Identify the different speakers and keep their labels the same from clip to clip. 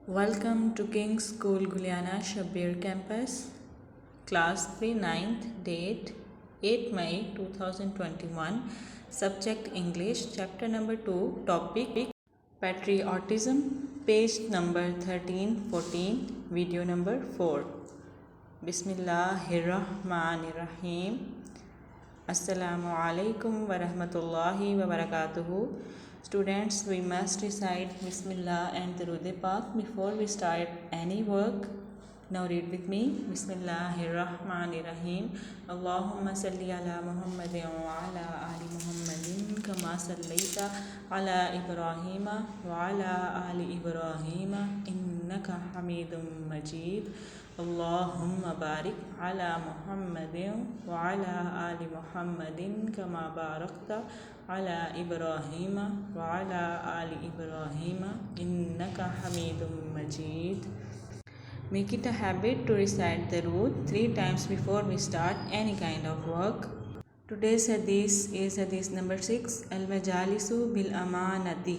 Speaker 1: Welcome to King's School Guliana Shabir Campus, Class 3 9th, date 8 May 2021, Subject English, Chapter number 2, Topic Patriotism, page number 13-14, video number 4. Bismillahirrahmanirrahim. Assalamu alaikum wa rahmatullahi wa barakatuhu. Students, we must recite Bismillah and Durood Pak before we start any work. Now read with me. Bismillahirrahmanirrahim. Allahumma salli ala Muhammadin wa ala ali Muhammadin kama sallaita ala Ibrahima wa ala ali Ibrahima innaka Hamidum Majid. Allahumma barik ala Muhammadin wa ala ali Muhammadin kama barakta ala Ibrahima wa ala ali Ibrahima innaka Hamidum Majid. Make it a habit to recite the Durood 3 times before we start any kind of work. Today's hadith is hadith number 6. Al-majalisu bil-amanati.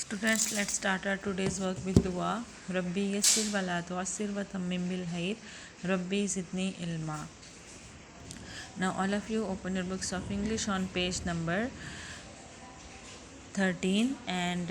Speaker 1: Students, let's start our today's work with dua. Rabbi yassir wa la tu'assir wa tammim bil khair. Rabbi zidni ilma. Now all of you open your books of English on page number 13 and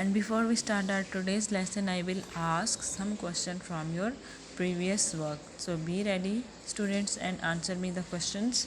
Speaker 1: And before we start our today's lesson, I will ask some question from your previous work. So be ready students and answer me the questions.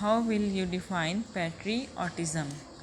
Speaker 1: how will you define patriotism?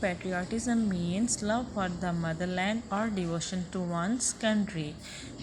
Speaker 1: patriotism means love for the motherland or devotion to one's country.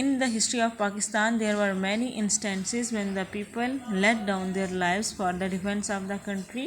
Speaker 1: In the history of Pakistan, there were many instances when the people let down their lives for the defense of the country.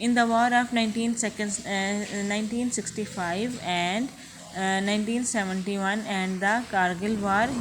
Speaker 1: In the war of 1965 and 1971 and the Kargil war,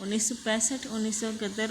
Speaker 1: 1965, 1971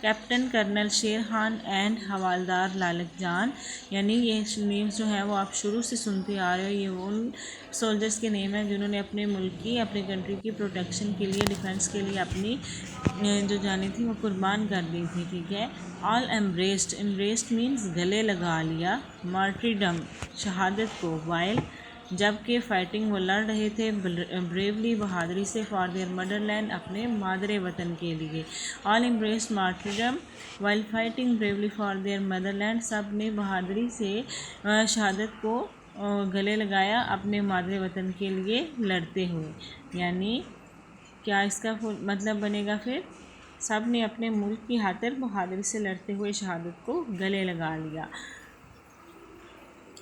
Speaker 1: captain colonel Sher Khan and حوالدار لالک جان، یعنی یہ names جو ہیں وہ آپ شروع سے سنتے آ رہے ہو، یہ ان سولجرس کے نیم ہیں جنہوں نے اپنے ملک کی، اپنی کنٹری کی پروٹیکشن کے لیے، ڈیفینس کے لیے اپنی جو جانیں تھیں وہ قربان کر دی تھی. ٹھیک ہے. آل امبریسڈ مینس گلے لگا لیا، مارٹریڈم شہادت کو، وائل جبکہ فائٹنگ وہ لڑ رہے تھے، بریولی بہادری سے، فار دیئر مدر لینڈ اپنے مادر وطن کے لیے. All embraced martyrdom while fighting bravely for their motherland, سب نے بہادری سے شہادت کو گلے لگایا اپنے مادر وطن کے لیے لڑتے ہوئے. یعنی کیا اس کا مطلب بنے گا پھر؟ سب نے اپنے ملک کی خاطر بہادری سے لڑتے ہوئے شہادت کو گلے لگا لیا.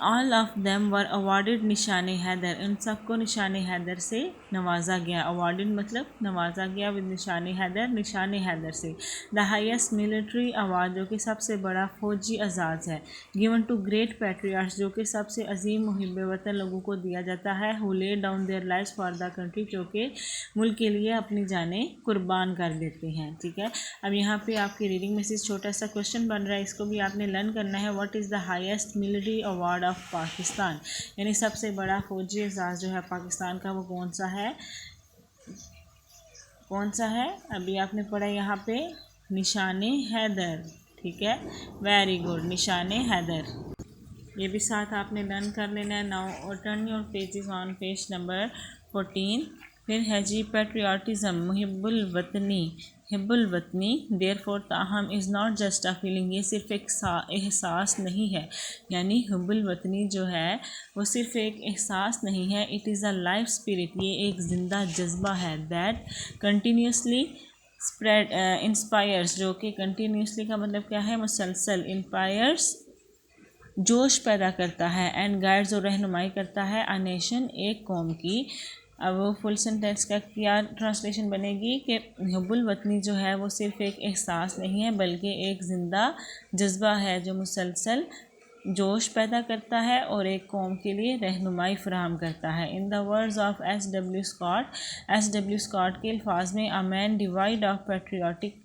Speaker 1: All of them were awarded نشان حیدر، ان سب کو نشان حیدر سے نوازا گیا. awarded مطلب نوازا گیا with نشان حیدر، نشان حیدر سے. دا ہائیسٹ ملٹری award جو کہ سب سے بڑا فوجی اعزاز ہے. given to great patriots جو کہ سب سے عظیم محب وطن لوگوں کو دیا جاتا ہے. who laid down their lives for the country جو کہ ملک کے لیے اپنی جانیں قربان کر دیتے ہیں. ٹھیک ہے. اب یہاں پہ آپ کی ریڈنگ میں سے چھوٹا سا کوشچن بن رہا ہے، اس کو بھی آپ نے لرن کرنا ہے. What is the highest military award of Pakistan, یعنی سب سے بڑا فوجی اعزاز جو ہے پاکستان کا وہ کون سا ہے؟ ابھی آپ نے پڑھا یہاں پہ نشان حیدر. ٹھیک ہے. ویری گڈ، نشان حیدر. یہ بھی ساتھ آپ نے لرن کر لینا ہے. Now turn your pages on page number 14. پھر ہے جی پیٹریاٹزم، محب الوطنی. حب الوطنی دیر فور تاہم is not just a feeling, یہ صرف ایک احساس نہیں ہے. یعنی حب الوطنی جو ہے وہ صرف ایک احساس نہیں ہے، it is a life spirit, یہ ایک زندہ جذبہ ہے. دیٹ کنٹینیوسلی انسپائرس جو کہ کنٹینیوسلی کا مطلب کیا ہے؟ مسلسل. انسپائرس جوش پیدا کرتا ہے. اینڈ گائیڈز اور رہنمائی کرتا ہے. اے نیشن ایک قوم کی. اب وہ فل سینٹینس کا کیا ٹرانسلیشن بنے گی کہ حب الوطنی جو ہے وہ صرف ایک احساس نہیں ہے بلکہ ایک زندہ جذبہ ہے جو مسلسل جوش پیدا کرتا ہے اور ایک قوم کے لیے رہنمائی فراہم کرتا ہے. In the words of S W Scott کے الفاظ میں، a man devoid of patriotic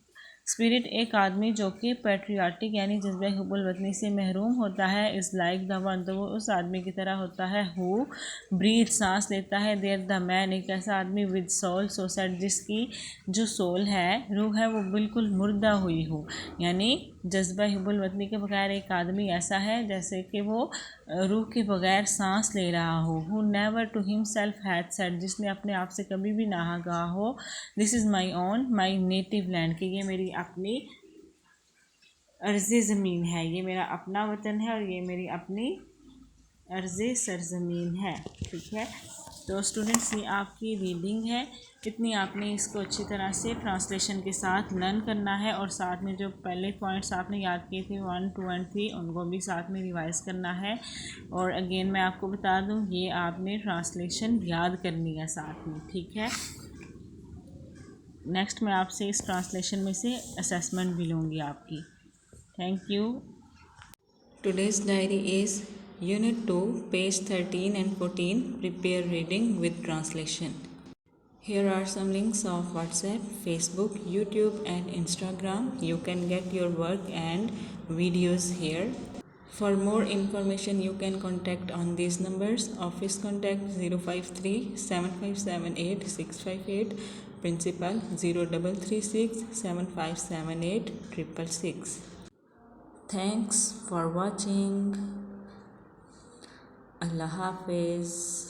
Speaker 1: spirit, ایک آدمی جو کہ پیٹریاٹک یعنی جذبہ حب الوطنی سے محروم ہوتا ہے، از لائک دا ون، تو وہ اس آدمی کی طرح ہوتا ہے، ہو بریتھ سانس لیتا ہے، دیر دا مین ایک ایسا آدمی، ود سول سو سیڈ جس کی جو سول ہے، روح ہے، وہ بالکل مردہ ہوئی ہو. یعنی جذبہ حب الوطنی کے بغیر ایک آدمی ایسا ہے جیسے کہ وہ روح کے بغیر سانس لے رہا ہو. who never to himself had said، جس نے اپنے آپ سے کبھی بھی نہ کہا ہو، this is my own my native land، کہ یہ میری اپنی ارض زمین ہے، یہ میرا اپنا وطن ہے اور یہ میری اپنی ارض سرزمین ہے. ٹھیک ہے. تو اسٹوڈنٹس یہ آپ کی ریڈنگ ہے، اتنی آپ نے اس کو اچھی طرح سے ٹرانسلیشن کے ساتھ لرن کرنا ہے، اور ساتھ میں جو پہلے پوائنٹس آپ نے یاد کیے تھے 1 2 and 3 ان کو بھی ساتھ میں ریوائز کرنا ہے. اور اگین میں آپ کو بتا دوں یہ آپ نے ٹرانسلیشن یاد کرنی ہے ساتھ میں. ٹھیک ہے. نیکسٹ میں آپ سے اس ٹرانسلیشن میں سے اسیسمنٹ بھی لوں گی آپ کی. Thank you. Today's diary is Unit 2, page 13 and 14. Prepare reading with translation. Here are some links of WhatsApp, Facebook, YouTube and Instagram. You can get your work and videos here. For more information, you can contact on these numbers. Office contact 053 7578 658. Principal 0336 7578 666. Thanks for watching. Allah Hafiz.